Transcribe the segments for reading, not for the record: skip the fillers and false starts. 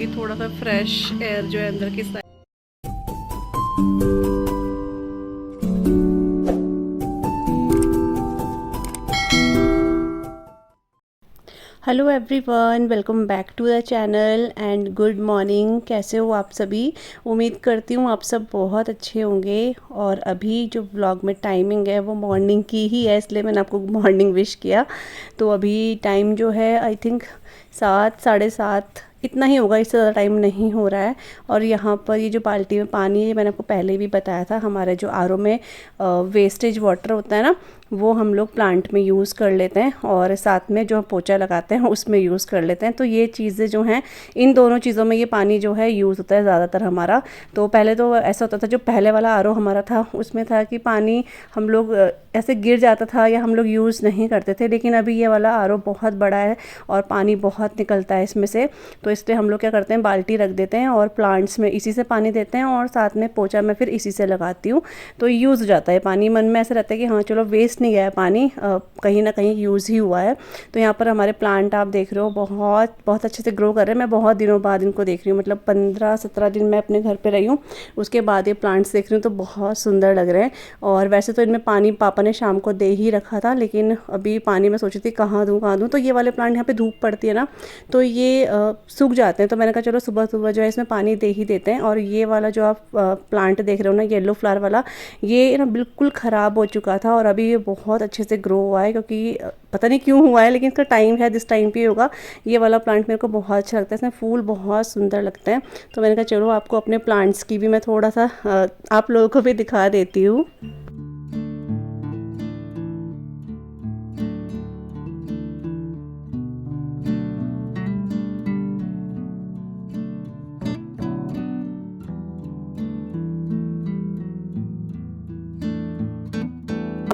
ताकि थोड़ा सा फ्रेश एयर जो है अंदर की side. Hello everyone, welcome back to the channel and good morning. कैसे हो आप सभी? उम्मीद करती हूँ आप सब बहुत अच्छे होंगे। और अभी जो व्लॉग में टाइमिंग है वो मॉर्निंग की ही है, इसलिए मैंने आपको मॉर्निंग विश किया। तो अभी टाइम जो है आई थिंक 7 साढ़े 7 इतना ही होगा, इससे ज़्यादा टाइम नहीं हो रहा है। और यहाँ पर ये जो बाल्टी में पानी है, मैंने आपको पहले भी बताया था, हमारे जो आरओ में वेस्टेज वाटर होता है ना, वो हम लोग प्लांट में यूज़ कर लेते हैं और साथ में जो हम पोछा लगाते हैं उसमें यूज़ कर लेते हैं। तो ये चीज़ें जो हैं, इन दोनों चीज़ों में ये पानी जो है यूज़ होता है ज़्यादातर हमारा। तो पहले तो ऐसा होता था, जो पहले वाला आरओ हमारा था उसमें था कि पानी हम लोग ऐसे गिर जाता था या हम लोग यूज़ नहीं करते थे। लेकिन अभी ये वाला आरओ बहुत बड़ा है और पानी बहुत निकलता है इसमें से। तो इसलिए हम लोग क्या करते हैं, बाल्टी रख देते हैं और प्लांट्स में इसी से पानी देते हैं और साथ में पोछा मैं फिर इसी से लगाती हूँ। तो यूज़ हो जाता है पानी। मन में ऐसा रहता है कि हाँ चलो वेस्ट नहीं गया है पानी, कहीं ना कहीं यूज़ ही हुआ है। तो यहाँ पर हमारे प्लांट आप देख रहे हो बहुत बहुत अच्छे से ग्रो कर रहे हैं। मैं बहुत दिनों बाद इनको देख रही हूँ, मतलब 15-17 दिन मैं अपने घर पे रही हूँ, उसके बाद ये प्लांट्स देख रही हूँ तो बहुत सुंदर लग रहे हैं। और वैसे तो इनमें पानी पापा ने शाम को दे ही रखा था, लेकिन अभी पानी मैं सोची थी कहाँ दूँ। तो ये वाले प्लांट यहाँ पे धूप पड़ती है ना, तो ये सूख जाते हैं। तो मैंने कहा चलो सुबह सुबह जो है इसमें पानी दे ही देते हैं। और ये वाला जो आप प्लांट देख रहे हो ना, येलो फ्लावर वाला, ये ना बिल्कुल ख़राब हो चुका था और अभी ये बहुत अच्छे से ग्रो हुआ है। क्योंकि पता नहीं क्यों हुआ है, लेकिन इसका टाइम है, इस टाइम पे होगा। ये वाला प्लांट मेरे को बहुत अच्छा लगता है, इसमें फूल बहुत सुंदर लगते हैं। तो मैंने कहा चलो आपको अपने प्लांट्स की भी मैं थोड़ा सा आप लोगों को भी दिखा देती हूँ।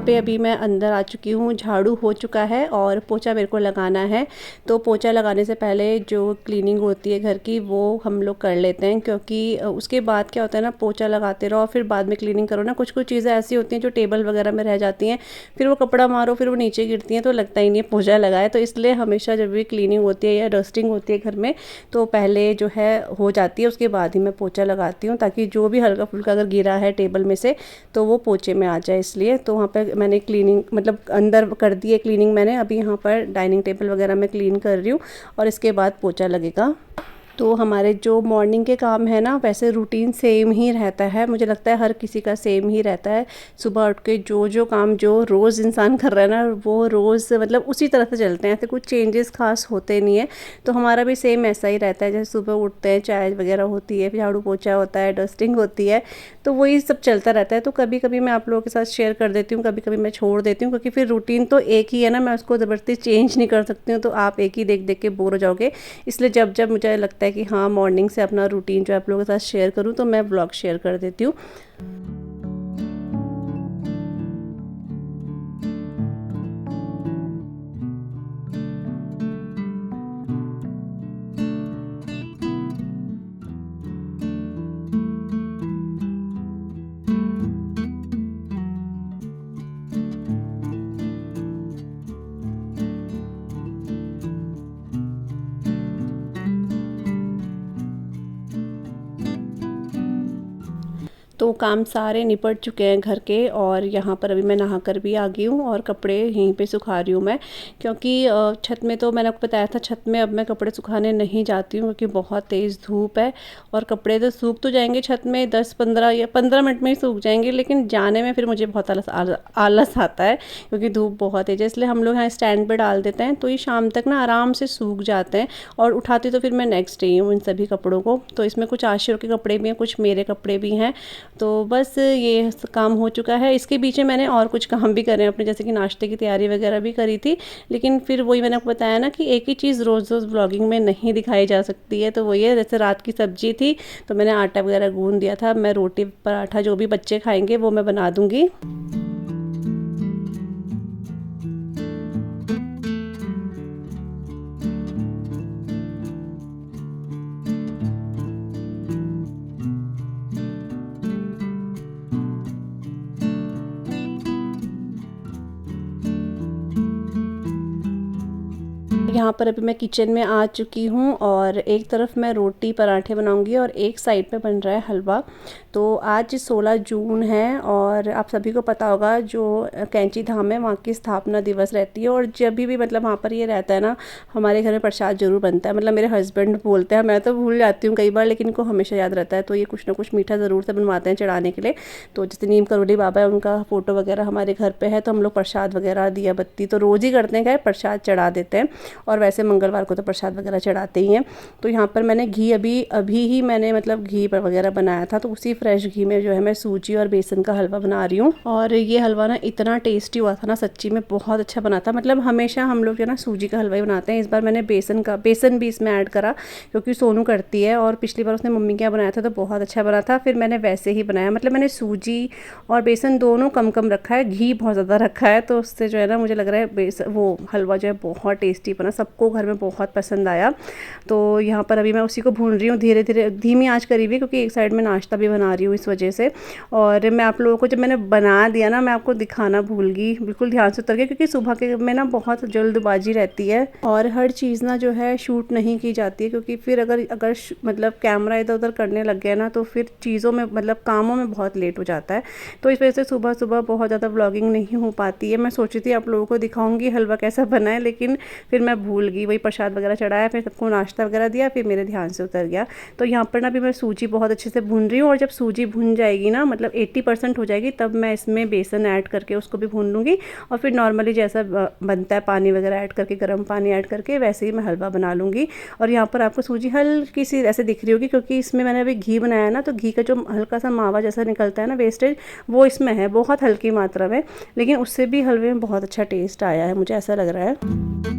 पे अभी मैं अंदर आ चुकी हूँ, झाड़ू हो चुका है और पोछा मेरे को लगाना है। तो पोछा लगाने से पहले जो क्लीनिंग होती है घर की, वो हम लोग कर लेते हैं। क्योंकि उसके बाद क्या होता है ना, पोछा लगाते रहो और फिर बाद में क्लीनिंग करो ना, कुछ कुछ चीज़ें ऐसी होती हैं जो टेबल वगैरह में रह जाती हैं, फिर वो कपड़ा मारो फिर वो नीचे गिरती हैं, तो लगता ही नहीं है पोछा लगाए। तो इसलिए हमेशा जब भी क्लीनिंग होती है या डस्टिंग होती है घर में, तो पहले जो है हो जाती है, उसके बाद ही मैं पोछा लगाती हूँ, ताकि जो भी हल्का फुल्का अगर गिरा है टेबल में से तो वो पोछे में आ जाए। इसलिए तो वहाँ पे मैंने क्लीनिंग मतलब अंदर कर दी है क्लीनिंग मैंने। अभी यहाँ पर डाइनिंग टेबल वगैरह मैं क्लीन कर रही हूँ और इसके बाद पोछा लगेगा। तो हमारे जो मॉर्निंग के काम है ना, वैसे रूटीन सेम ही रहता है, मुझे लगता है हर किसी का सेम ही रहता है। सुबह उठ के जो जो काम जो रोज़ इंसान कर रहा है ना, वो रोज़ मतलब उसी तरह से चलते हैं, ऐसे कुछ चेंजेस खास होते नहीं है। तो हमारा भी सेम ऐसा ही रहता है, जैसे सुबह उठते हैं, चाय वगैरह होती है, झाड़ू पोछा होता है, डस्टिंग होती है, तो वही सब चलता रहता है। तो कभी कभी मैं आप लोगों के साथ शेयर कर देती हूँ, कभी कभी मैं छोड़ देती हूँ, क्योंकि फिर रूटीन तो एक ही है ना, मैं उसको ज़बरदस्ती चेंज नहीं कर सकती हूँ, तो आप एक ही देख देख के बोर हो जाओगे। इसलिए जब जब मुझे लगता है कि हाँ मॉर्निंग से अपना रूटीन जो आप लोगों के साथ शेयर करूँ, तो मैं ब्लॉग शेयर कर देती हूँ। तो काम सारे निपट चुके हैं घर के, और यहाँ पर अभी मैं नहा कर भी आ गई हूँ और कपड़े यहीं पे सुखा रही हूँ मैं। क्योंकि छत में तो मैंने आपको बताया था, छत में अब मैं कपड़े सुखाने नहीं जाती हूँ, क्योंकि बहुत तेज़ धूप है। और कपड़े तो सूख तो जाएंगे छत में 10-15 या 15 मिनट में ही सूख जाएंगे, लेकिन जाने में फिर मुझे बहुत आलस आता है, क्योंकि धूप बहुत तेज है। इसलिए हम लोग यहाँ स्टैंड पर डाल देते हैं, तो ये शाम तक ना आराम से सूख जाते हैं। और उठाती तो फिर मैं नेक्स्ट डे हूँ इन सभी कपड़ों को। तो इसमें कुछ आशिरों के कपड़े भी हैं, कुछ मेरे कपड़े भी हैं। तो बस ये काम हो चुका है। इसके बीच में मैंने और कुछ काम भी करे हैं अपने, जैसे कि नाश्ते की तैयारी वगैरह भी करी थी। लेकिन फिर वही मैंने आपको बताया ना कि एक ही चीज़ रोज़ रोज़ ब्लॉगिंग में नहीं दिखाई जा सकती है। तो वही है, जैसे रात की सब्जी थी तो मैंने आटा वगैरह गूँध दिया था, मैं रोटी पराठा जो भी बच्चे खाएंगे वो मैं बना दूँगी। यहाँ पर अभी मैं किचन में आ चुकी हूँ और एक तरफ मैं रोटी पराठे बनाऊँगी और एक साइड पे बन रहा है हलवा। तो आज 16 जून है और आप सभी को पता होगा जो कैंची धाम है वहाँ की स्थापना दिवस रहती है, और जब भी मतलब वहाँ पर ये रहता है ना, हमारे घर में प्रसाद जरूर बनता है। मतलब मेरे हस्बैंड बोलते हैं, मैं तो भूल जाती हूँ कई बार, लेकिन इनको हमेशा याद रहता है। तो ये कुछ ना कुछ मीठा ज़रूर से बनवाते हैं चढ़ाने के लिए। तो जैसे नीम करोली बाबा है, उनका फ़ोटो वगैरह हमारे घर पे है, तो हम लोग प्रसाद वगैरह दिया बत्ती तो रोज़ ही करते हैं, क्या प्रसाद चढ़ा देते हैं। और वैसे मंगलवार को तो प्रसाद वगैरह चढ़ाते ही हैं। तो यहाँ पर मैंने घी अभी ही मैंने मतलब घी वगैरह बनाया था, तो उसी फ्रेश घी में जो है मैं सूजी और बेसन का हलवा बना रही हूँ। और ये हलवा ना इतना टेस्टी हुआ था ना, सच्ची में बहुत अच्छा बना था। मतलब हमेशा हम लोग जो है ना सूजी का हलवा ही बनाते हैं, इस बार मैंने बेसन भी इसमें ऐड करा क्योंकि सोनू करती है, और पिछली बार उसने मम्मी क्या बनाया था तो बहुत अच्छा बना था। फिर मैंने वैसे ही बनाया, मतलब मैंने सूजी और बेसन दोनों कम कम रखा है, घी बहुत ज़्यादा रखा है। तो उससे जो है ना मुझे लग रहा है वो हलवा जो है बहुत टेस्टी बना, सबको घर में बहुत पसंद आया। तो यहाँ पर अभी मैं उसी को भून रही हूँ धीरे धीरे, धीमी आंच करी हुई, क्योंकि एक साइड में नाश्ता भी बना रही हूँ इस वजह से। और मैं आप लोगों को जब मैंने बना दिया ना, मैं आपको दिखाना भूल गई, बिल्कुल ध्यान से उतर गया, क्योंकि सुबह के में ना बहुत जल्दबाजी रहती है और हर चीज़ ना जो है शूट नहीं की जाती है, क्योंकि फिर अगर मतलब कैमरा इधर उधर करने लग गया ना, तो फिर चीज़ों में मतलब कामों में बहुत लेट हो जाता है। तो इस वजह से सुबह सुबह बहुत ज़्यादा व्लॉगिंग नहीं हो पाती है। मैं सोची थी आप लोगों को दिखाऊंगी हलवा कैसा बना है, लेकिन फिर मैं भूल गई। वही प्रसाद वगैरह चढ़ाया, फिर सबको नाश्ता वगैरह दिया, फिर मेरे ध्यान से उतर गया। तो यहाँ पर ना अभी मैं सूजी बहुत अच्छे से भून रही हूँ, और जब सूजी भून जाएगी ना, मतलब 80% हो जाएगी, तब मैं इसमें बेसन ऐड करके उसको भी भून लूँगी। और फिर नॉर्मली जैसा बनता है पानी वगैरह ऐड करके, गर्म पानी ऐड करके, वैसे ही मैं हलवा बना लूँगी। और यहाँ पर आपको सूजी हल्की सी ऐसे दिख रही होगी, क्योंकि इसमें मैंने अभी घी बनाया ना, तो घी का जो हल्का सा मावा जैसा निकलता है ना वेस्टेज, वो इसमें है बहुत हल्की मात्रा में, लेकिन उससे भी हलवे में बहुत अच्छा टेस्ट आया है, मुझे ऐसा लग रहा है।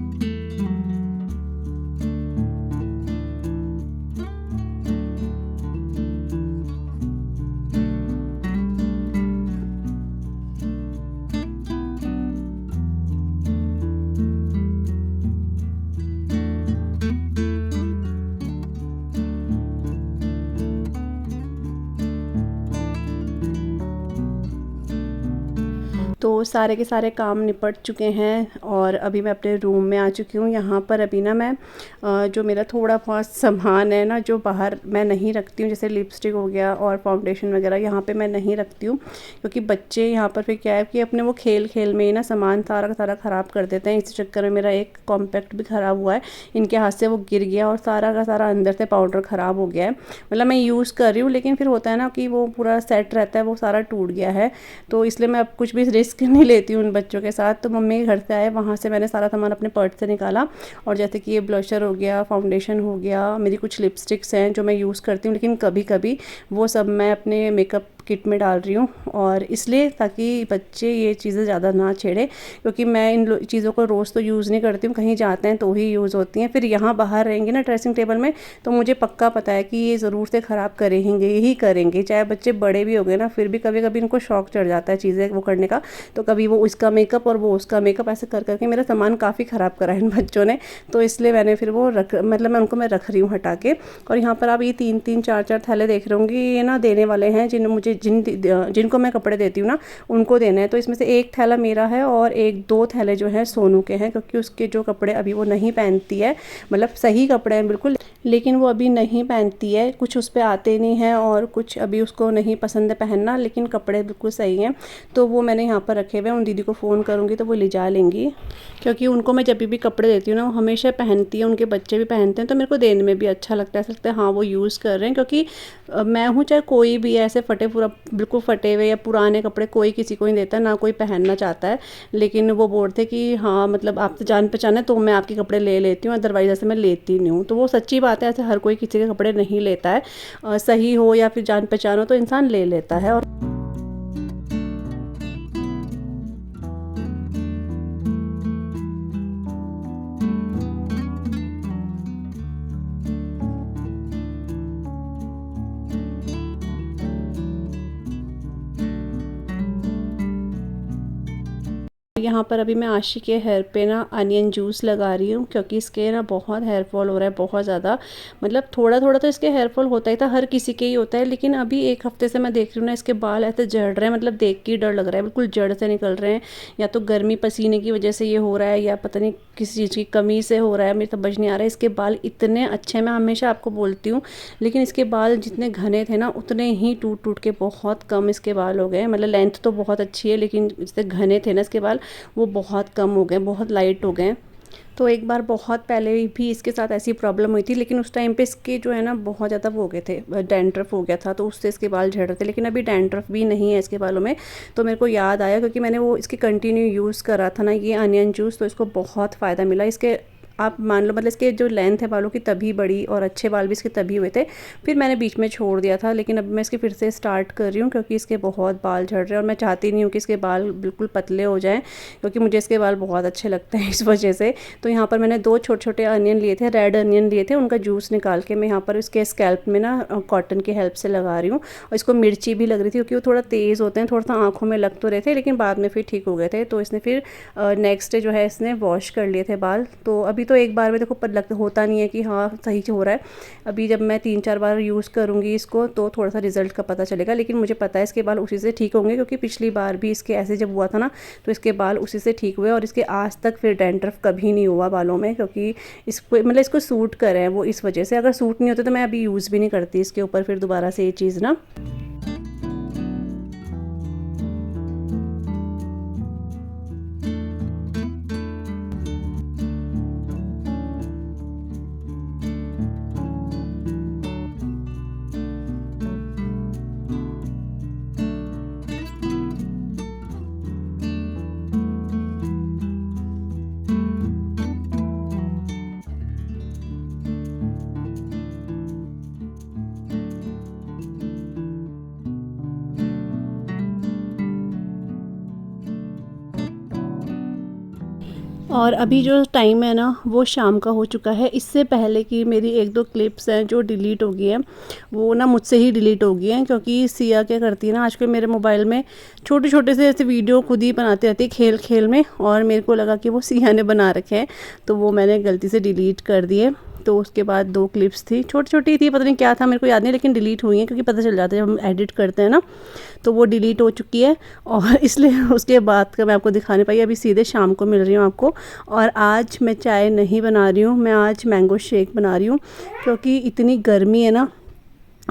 तो सारे के सारे काम निपट चुके हैं और अभी मैं अपने रूम में आ चुकी हूँ। यहाँ पर अभी ना मैं जो मेरा थोड़ा बहुत सामान है ना, जो बाहर मैं नहीं रखती हूँ, जैसे लिपस्टिक हो गया और फाउंडेशन वगैरह, यहाँ पे मैं नहीं रखती हूँ, क्योंकि बच्चे यहाँ पर फिर क्या है कि अपने वो खेल खेल में ही ना सामान सारा का सारा ख़राब कर देते हैं। इस चक्कर में मेरा एक कॉम्पैक्ट भी ख़राब हुआ है, इनके हाथ से वो गिर गया और सारा का सारा अंदर से पाउडर ख़राब हो गया है। मतलब मैं यूज़ कर रही हूँ, लेकिन फिर होता है ना कि वो पूरा सेट रहता है, वो सारा टूट गया है। तो इसलिए मैं अब कुछ भी रिस्क नहीं लेती हूँ उन बच्चों के साथ। तो मम्मी के घर से आए, वहाँ से मैंने सारा सामान अपने पर्स से निकाला, और जैसे कि ये ब्लशर हो गया, फाउंडेशन हो गया, मेरी कुछ लिपस्टिक्स हैं जो मैं यूज़ करती हूँ, लेकिन कभी कभी वो सब मैं अपने मेकअप किट में डाल रही हूँ। और इसलिए ताकि बच्चे ये चीज़ें ज़्यादा ना छेड़े, क्योंकि मैं इन चीज़ों को रोज़ तो यूज़ नहीं करती हूँ, कहीं जाते हैं तो ही यूज़ होती हैं। फिर यहाँ बाहर रहेंगे ना ड्रेसिंग टेबल में, तो मुझे पक्का पता है कि ये ज़रूर से ख़राब करेंगे ही करेंगे, चाहे बच्चे बड़े भी हो गए ना, फिर भी कभी कभी इनको शौक चढ़ जाता है चीज़ें वो करने का। तो कभी वो इसका मेकअप और वो उसका मेकअप, ऐसे कर करके मेरा सामान काफ़ी ख़राब करा है इन बच्चों ने। तो इसलिए मैंने फिर वो मतलब मैं रख रही हूँ हटा के। और यहाँ पर आप ये 3-3 4-4 थैले देख रहे होंगे, ये ना देने वाले हैं जिनको मैं कपड़े देती हूँ ना, उनको देना है। तो इसमें से एक थैला मेरा है और 1-2 थैले जो है सोनू के हैं, क्योंकि उसके जो कपड़े अभी वो नहीं पहनती है, मतलब सही कपड़े हैं बिल्कुल, लेकिन वो अभी नहीं पहनती है, कुछ उस पर आते नहीं हैं और कुछ अभी उसको नहीं पसंद है पहनना, लेकिन कपड़े बिल्कुल सही हैं। तो वो मैंने यहाँ पर रखे हुए हैं, उन दीदी को फ़ोन करूँगी तो वो ले जा लेंगी, क्योंकि उनको मैं जब भी कपड़े देती हूँ ना, वो हमेशा पहनती है, उनके बच्चे भी पहनते हैं, तो मेरे को देने में भी अच्छा लगता है हाँ वो यूज़ कर रहे हैं। क्योंकि मैं हूँ चाहे कोई भी ऐसे बिल्कुल फटे हुए या पुराने कपड़े कोई किसी को नहीं देता, ना कोई पहनना चाहता है। लेकिन वो बोलते कि हाँ मतलब आपसे जान पहचान है तो मैं आपके कपड़े ले लेती हूँ, अदरवाइज़ ऐसे मैं लेती नहीं हूँ। तो वो सच्ची बात है, ऐसे हर कोई किसी के कपड़े नहीं लेता है, सही हो या फिर जान पहचान हो तो इंसान ले लेता है। और यहाँ पर अभी मैं आशी के हेयर पे ना अनियन जूस लगा रही हूँ, क्योंकि इसके ना बहुत हेयर फॉल हो रहा है, बहुत ज़्यादा। मतलब थोड़ा थोड़ा तो इसके हेयर फॉल होता ही था, हर किसी के ही होता है, लेकिन अभी एक हफ्ते से मैं देख रही हूँ ना इसके बाल ऐसे झड़ रहे हैं, मतलब देख के ही डर लग रहा है, बिल्कुल जड़ से निकल रहे हैं। या तो गर्मी पसीने की वजह से ये हो रहा है, या पता नहीं किसी चीज़ की कमी से हो रहा है, मेरे समझ नहीं आ रहा है। इसके बाल इतने अच्छे हैं, मैं हमेशा आपको बोलती हूँ, लेकिन इसके बाल जितने घने थे ना उतने ही टूट टूट के बहुत कम इसके बाल हो गए। मतलब लेंथ तो बहुत अच्छी है, लेकिन जितने घने थे ना इसके बाल वो बहुत कम हो गए, बहुत लाइट हो गए। तो एक बार बहुत पहले भी इसके साथ ऐसी प्रॉब्लम हुई थी, लेकिन उस टाइम पे इसके जो है ना बहुत ज़्यादा वो हो गए थे, डैंड्रफ हो गया था, तो उससे इसके बाल झड़ रहे थे। लेकिन अभी डैंड्रफ भी नहीं है इसके बालों में। तो मेरे को याद आया क्योंकि मैंने वो इसकी कंटिन्यू यूज़ करा था ना ये अनियन जूस, तो इसको बहुत फ़ायदा मिला। इसके आप मान लो मतलब इसके जो लेंथ है बालों की तभी बढ़ी और अच्छे बाल भी इसके तभी हुए थे। फिर मैंने बीच में छोड़ दिया था, लेकिन अब मैं इसके फिर से स्टार्ट कर रही हूँ क्योंकि इसके बहुत बाल झड़ रहे हैं और मैं चाहती नहीं हूँ कि इसके बाल बिल्कुल पतले हो जाएं, क्योंकि मुझे इसके बाल बहुत अच्छे लगते हैं इस वजह से। तो यहाँ पर मैंने 2 छोटे छोटे अनियन लिए थे, रेड अनियन लिए थे, उनका जूस निकाल के मैं यहाँ पर इसके स्कैल्प में ना कॉटन की हेल्प से लगा रही हूँ। और इसको मिर्ची भी लग रही थी क्योंकि वो थोड़ा तेज़ होते हैं, थोड़ा सा आँखों में लग तो रहे थे, लेकिन बाद में फिर ठीक हो गए थे। तो इसने फिर नेक्स्ट डे जो है इसने वॉश कर लिए थे बाल। तो अभी तो एक बार में देखो लगता होता नहीं है कि हाँ सही हो रहा है। अभी जब मैं 3-4 बार यूज़ करूँगी इसको तो थोड़ा सा रिजल्ट का पता चलेगा, लेकिन मुझे पता है इसके बाल उसी से ठीक होंगे, क्योंकि पिछली बार भी इसके ऐसे जब हुआ था ना तो इसके बाल उसी से ठीक हुए और इसके आज तक फिर डैंड्रफ कभी नहीं हुआ बालों में, क्योंकि इसको मतलब इसको सूट करे हैं वो इस वजह से। अगर सूट नहीं होते तो मैं अभी यूज़ भी नहीं करती इसके ऊपर फिर दोबारा से ये चीज़ ना। और अभी जो टाइम है ना वो शाम का हो चुका है। इससे पहले की मेरी 1-2 क्लिप्स हैं जो डिलीट हो गई हैं, वो ना मुझसे ही डिलीट हो गई हैं, क्योंकि सिया क्या करती है ना आजकल मेरे मोबाइल में छोटे छोटे से ऐसे वीडियो खुद ही बनाती रहती है खेल खेल में, और मेरे को लगा कि वो सिया ने बना रखे हैं, तो वो मैंने गलती से डिलीट कर दिए। तो उसके बाद 2 क्लिप्स थी, छोटी छोटी थी, पता नहीं क्या था मेरे को याद नहीं, लेकिन डिलीट हुई हैं क्योंकि पता चल जाता है जब हम एडिट करते हैं ना, तो वो डिलीट हो चुकी है। और इसलिए उसके बाद का मैं आपको दिखा नहीं पाई, अभी सीधे शाम को मिल रही हूँ आपको। और आज मैं चाय नहीं बना रही हूँ, मैं आज मैंगो शेक बना रही हूँ, क्योंकि इतनी गर्मी है ना,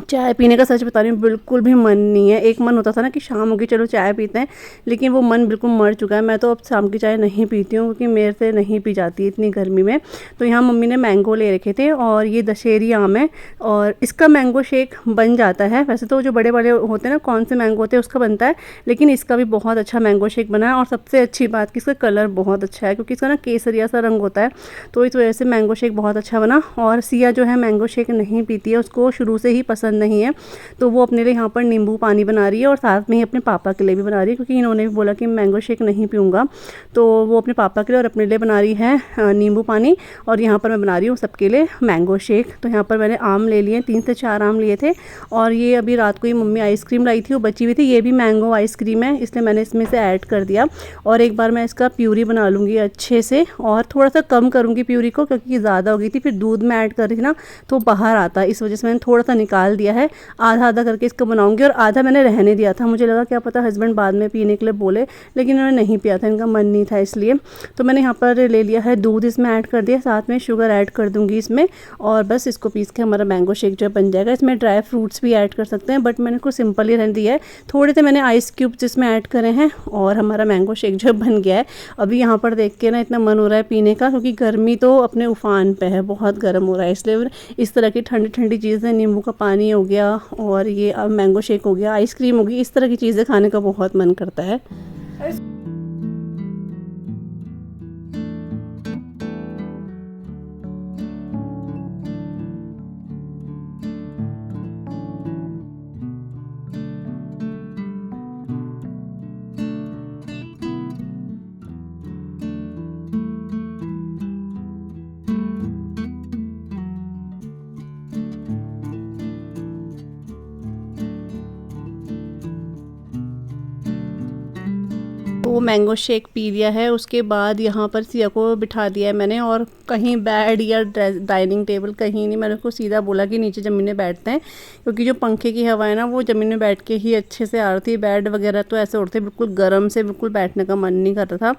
चाय पीने का सच बता रही हूँ बिल्कुल भी मन नहीं है। एक मन होता था ना कि शाम होगी चलो चाय पीते हैं, लेकिन वो मन बिल्कुल मर चुका है। मैं तो अब शाम की चाय नहीं पीती हूँ क्योंकि मेरे से नहीं पी जाती इतनी गर्मी में। तो यहाँ मम्मी ने मैंगो ले रखे थे और ये दशहरी आम है, और इसका मैंगो शेक बन जाता है। वैसे तो जो बड़े बड़े होते हैं ना, कौन से मैंगो होते हैं उसका बनता है, लेकिन इसका भी बहुत अच्छा मैंगो शेक बना है। और सबसे अच्छी बात कि इसका कलर बहुत अच्छा है, क्योंकि इसका ना केसरिया सा रंग होता है, तो इस वजह से मैंगो शेक बहुत अच्छा बना। और सिया जो है मैंगो शेक नहीं पीती है, उसको शुरू से ही पसंद नहीं है, तो वो अपने लिए यहाँ पर नींबू पानी बना रही है और साथ में ही अपने पापा के लिए भी बना रही है, क्योंकि इन्होंने भी बोला कि मैंगो शेक नहीं पीऊँगा, तो वो अपने पापा के लिए और अपने लिए बना रही है नींबू पानी। और यहाँ पर मैं बना रही हूँ सबके लिए मैंगो शेक। तो यहाँ पर मैंने आम ले लिए, 3 से 4 आम लिए थे, और ये अभी रात को ही मम्मी आइसक्रीम लाई थी वो बची हुई थी, ये भी मैंगो आइसक्रीम है, इसलिए मैंने इसमें से ऐड कर दिया। और एक बार मैं इसका प्यूरी बना लूँगी अच्छे से, और थोड़ा सा कम करूँगी प्यूरी को, क्योंकि ज़्यादा हो गई थी, फिर दूध में ऐड कर रही थी ना तो बाहर आता है, इस वजह से मैंने थोड़ा सा निकाल दिया है। आधा आधा करके इसको बनाऊंगी, और आधा मैंने रहने दिया था, मुझे लगा क्या पता हस्बैंड बाद में पीने के लिए बोले, लेकिन उन्होंने नहीं पिया था, इनका मन नहीं था इसलिए। तो मैंने यहाँ पर ले लिया है दूध, इसमें ऐड कर दिया, साथ में शुगर ऐड कर दूँगी इसमें, और बस इसको पीस के हमारा मैंगो शेक जो बन जाएगा। इसमें ड्राई फ्रूट्स भी ऐड कर सकते हैं, बट मैंने कुछ सिंपल ही रहने दिया है। थोड़े से मैंने आइस क्यूब्स इसमें ऐड करे हैं, और हमारा मैंगो शेक जो बन गया है। अभी यहाँ पर देख के ना इतना मन हो रहा है पीने का, क्योंकि गर्मी तो अपने उफान पे है, बहुत गर्म हो रहा है, इसलिए इस तरह की ठंडी ठंडी चीज़ें, नींबू का पानी हो गया और ये मैंगो शेक हो गया, आइसक्रीम होगी, इस तरह की चीज़ें खाने का बहुत मन करता है। तो वो मैंगो शेक पी लिया है। उसके बाद यहाँ पर सिया को बिठा दिया है मैंने, और कहीं बेड या डाइनिंग टेबल कहीं नहीं, मैंने उसको सीधा बोला कि नीचे ज़मीन में बैठते हैं, क्योंकि जो पंखे की हवा है ना वो ज़मीन में बैठ के ही अच्छे से आ रही थी। बेड वगैरह तो ऐसे उड़ते बिल्कुल गर्म से, बिल्कुल बैठने का मन नहीं कर रहा था।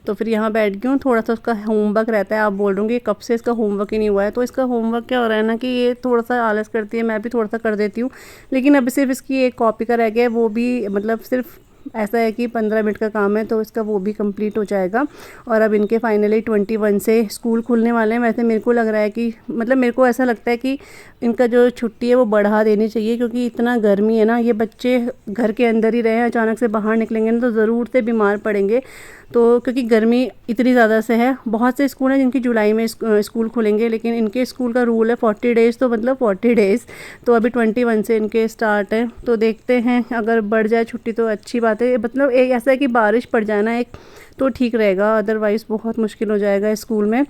तो फिर यहाँ बैठ गई हूँ। थोड़ा सा उसका होमवर्क रहता है, आप बोल रहे होंगे कब से इसका होमवर्क ही नहीं हुआ है। तो इसका होमवर्क क्या हो रहा है ना कि ये थोड़ा सा आलस करती है, मैं भी थोड़ा सा कर देती हूँ, लेकिन अभी सिर्फ इसकी एक कॉपी का रह गया है, वो भी मतलब सिर्फ ऐसा है कि 15 मिनट का काम है, तो इसका वो भी कंप्लीट हो जाएगा। और अब इनके फाइनली 21 से स्कूल खुलने वाले हैं। वैसे मेरे को लग रहा है कि मतलब मेरे को ऐसा लगता है कि इनका जो छुट्टी है वो बढ़ा देनी चाहिए, क्योंकि इतना गर्मी है ना, ये बच्चे घर के अंदर ही रहे, अचानक से बाहर निकलेंगे ना तो ज़रूर से बीमार पड़ेंगे। तो क्योंकि गर्मी इतनी ज़्यादा से है, बहुत से स्कूल हैं जिनकी जुलाई में स्कूल खुलेंगे, लेकिन इनके स्कूल का रूल है 40 डेज़, तो मतलब 40 डेज़, तो अभी 21 से इनके स्टार्ट है। तो देखते हैं, अगर बढ़ जाए छुट्टी तो अच्छी बात है। मतलब एक ऐसा है कि बारिश पड़ जाए ना एक तो ठीक रहेगा, अदरवाइज़ बहुत मुश्किल हो जाएगा स्कूल में।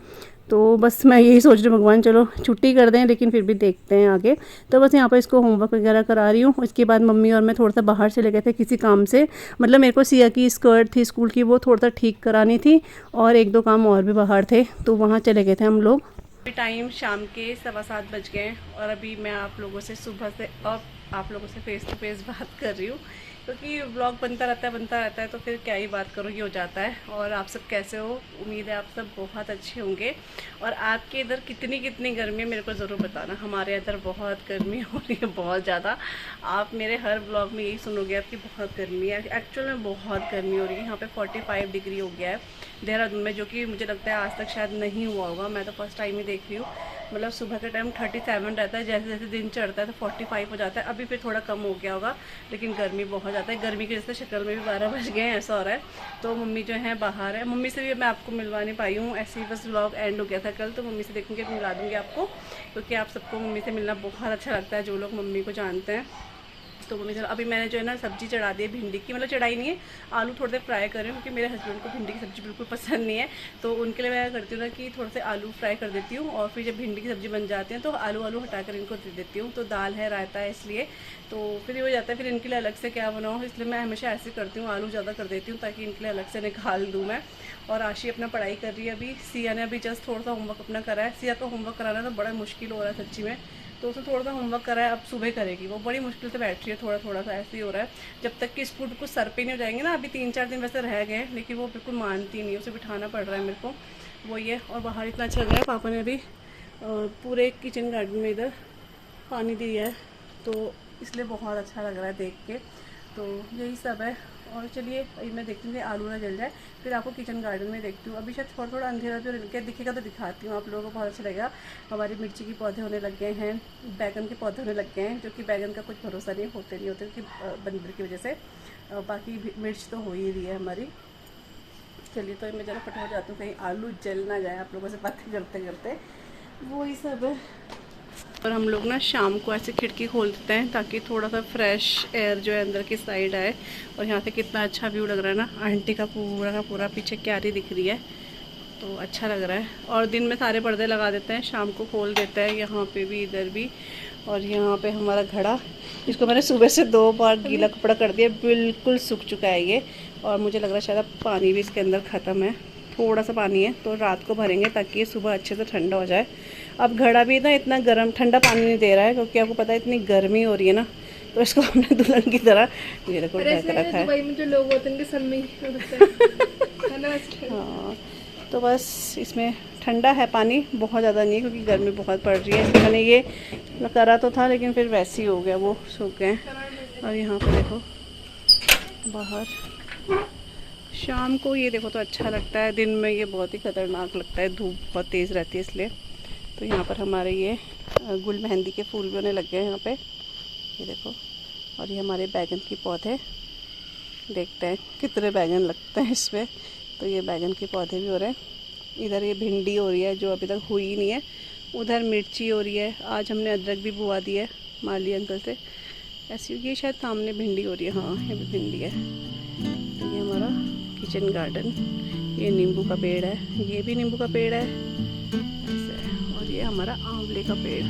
तो बस मैं यही सोच रही हूँ भगवान चलो छुट्टी कर दें, लेकिन फिर भी देखते हैं आगे। तो बस यहाँ पर इसको होमवर्क वगैरह करा रही हूँ। उसके बाद मम्मी और मैं थोड़ा सा बाहर चले गए थे किसी काम से, मतलब मेरे को सिया की स्कर्ट थी स्कूल की, वो थोड़ा सा ठीक करानी थी, और एक दो काम और भी बाहर थे, तो वहाँ चले गए थे हम लोग। अभी टाइम शाम के 7:15 बज गए, और अभी मैं आप लोगों से सुबह से अब आप लोगों से फेस टू फेस बात कर रही हूँ, क्योंकि व्लॉग बनता रहता है, तो फिर क्या ही बात करो, ये हो जाता है। और आप सब कैसे हो? उम्मीद है आप सब बहुत अच्छे होंगे। और आपके इधर कितनी गर्मी है मेरे को ज़रूर बताना। हमारे इधर बहुत गर्मी हो रही है, बहुत ज़्यादा। आप मेरे हर व्लॉग में यही सुनोगे आपकी बहुत गर्मी है। एक्चुअल में बहुत गर्मी हो रही है। यहाँ पे 45 डिग्री हो गया है देहरादून में, जो कि मुझे लगता है आज तक शायद नहीं हुआ होगा। मैं तो फर्स्ट टाइम ही देख रही हूँ। मतलब सुबह के टाइम 37 रहता है, जैसे जैसे दिन चढ़ता है तो 45 हो जाता है। अभी फिर थोड़ा कम हो गया होगा, लेकिन गर्मी बहुत ज़्यादा है। गर्मी की वजह से शक्ल में भी 12 बज गए हैं, ऐसा हो रहा है। तो मम्मी जो है बाहर है, मम्मी से भी मैं आपको मिलवा नहीं पाई हूँ, ऐसे ही बस व्लॉग एंड हो गया था कल। तो मम्मी से देखूँगी, मिला दूँगी आपको, क्योंकि आप सबको मम्मी से मिलना बहुत अच्छा लगता है, जो लोग मम्मी को जानते हैं। तो मम्मी चलो, अभी मैंने जो है ना सब्ज़ी चढ़ा दी है भिंडी की, मतलब चढ़ाई नहीं है, आलू थोड़े देर फ्राई कर रही हूँ, क्योंकि मेरे हस्बैंड को भिंडी की सब्ज़ी बिल्कुल पसंद नहीं है। तो उनके लिए मैं करती हूँ ना कि थोड़े से आलू फ्राई कर देती हूँ, और फिर जब भिंडी की सब्ज़ी बन जाती है तो आलू हटा कर इनको दे देती हूँ। तो दाल है, रायता है, इसलिए तो फिर ये हो जाता है। फिर इनके लिए अलग से क्या बनाऊँ, इसलिए मैं हमेशा ऐसे करती हूँ, आलू ज़्यादा कर देती हूँ, ताकि इनके लिए अलग से निकाल दूँ मैं। और आशी अपना पढ़ाई कर रही है अभी। सिया ने अभी जस्ट थोड़ा सा होमवर्क अपना करा है। सिया का होमवर्क कराना तो बड़ा मुश्किल हो रहा है सच्ची में, तो उसने थोड़ा सा होमवर्क करा है, अब सुबह करेगी। वो बड़ी मुश्किल से बैठ रही है, थोड़ा सा ऐसे ही हो रहा है। जब तक कि स्कूल बिल्कुल सर पे नहीं हो जाएंगे ना, अभी 3-4 दिन वैसे रह गए, लेकिन वो बिल्कुल मानती नहीं है, उसे बिठाना पड़ रहा है मेरे को, वो ये। और बाहर इतना अच्छा लग रहा है, पापा ने अभी पूरे किचन गार्डन में इधर पानी दिया है, तो इसलिए बहुत अच्छा लग रहा है देख के। तो यही सब है। और चलिए अभी मैं देखती हूँ कि आलू ना जल जाए, फिर आपको किचन गार्डन में देखती हूँ। अभी शायद थोड़ा अंधेरा जो दिखेगा तो दिखाती हूँ, आप लोगों को बहुत अच्छा लगेगा। हमारी मिर्ची के पौधे होने लग गए हैं, बैगन के पौधे होने लग गए हैं, जो कि बैगन का कुछ भरोसा नहीं होते क्योंकि बंदर की वजह से। बाकी मिर्च तो हो ही रही है हमारी। चलिए तो मैं ज़रा फटाफट जाती हूँ, कहीं आलू जल ना जाए आप लोगों से बातें करते करते, वही सब है। और हम लोग ना शाम को ऐसे खिड़की खोल देते हैं, ताकि थोड़ा सा फ्रेश एयर जो है अंदर की साइड आए। और यहाँ से कितना अच्छा व्यू लग रहा है ना, आंटी का पूरा पीछे क्यारी दिख रही है, तो अच्छा लग रहा है। और दिन में सारे पर्दे लगा देते हैं, शाम को खोल देते हैं, यहाँ पे भी इधर भी। और यहाँ पे हमारा घड़ा, इसको मैंने सुबह से 2 बार गीला कपड़ा कर दिया, बिल्कुल सूख चुका है ये। और मुझे लग रहा है शायद अब पानी भी इसके अंदर ख़त्म है, थोड़ा सा पानी है, तो रात को भरेंगे ताकि ये सुबह अच्छे से ठंडा हो जाए। अब घड़ा भी ना इतना गर्म ठंडा पानी नहीं दे रहा है, क्योंकि आपको पता है इतनी गर्मी हो रही है ना, तो इसको हमने दुल्हन की तरह ये देखो ढक रखा है। दुबई में जो लोग होते हैं उनके सर में है ना। हाँ, तो बस इसमें ठंडा है पानी, बहुत ज़्यादा नहीं है, क्योंकि गर्मी बहुत पड़ रही है। इसलिए मैंने ये करा तो था, लेकिन फिर वैसे ही हो गया, वो सूख गए। और यहाँ पर देखो बाहर शाम को ये देखो तो अच्छा लगता है, दिन में ये बहुत ही ख़तरनाक लगता है, धूप बहुत तेज़ रहती है इसलिए। तो यहाँ पर हमारे ये गुल मेहंदी के फूल भी होने लग गए हैं यहाँ पे, ये देखो। और ये हमारे बैगन के पौधे, देखते हैं कितने बैगन लगते हैं इसमें। तो ये बैगन के पौधे भी हो रहे हैं। इधर ये भिंडी हो रही है जो अभी तक हुई नहीं है, उधर मिर्ची हो रही है। आज हमने अदरक भी बुआ दी है माली अंकल से, ऐसी ये शायद सामने भिंडी हो रही है, हाँ ये भी भिंडी है। तो ये हमारा किचन गार्डन, ये नींबू का पेड़ है, ये भी नींबू का पेड़ है ऐसे। और ये हमारा आंवले का पेड़।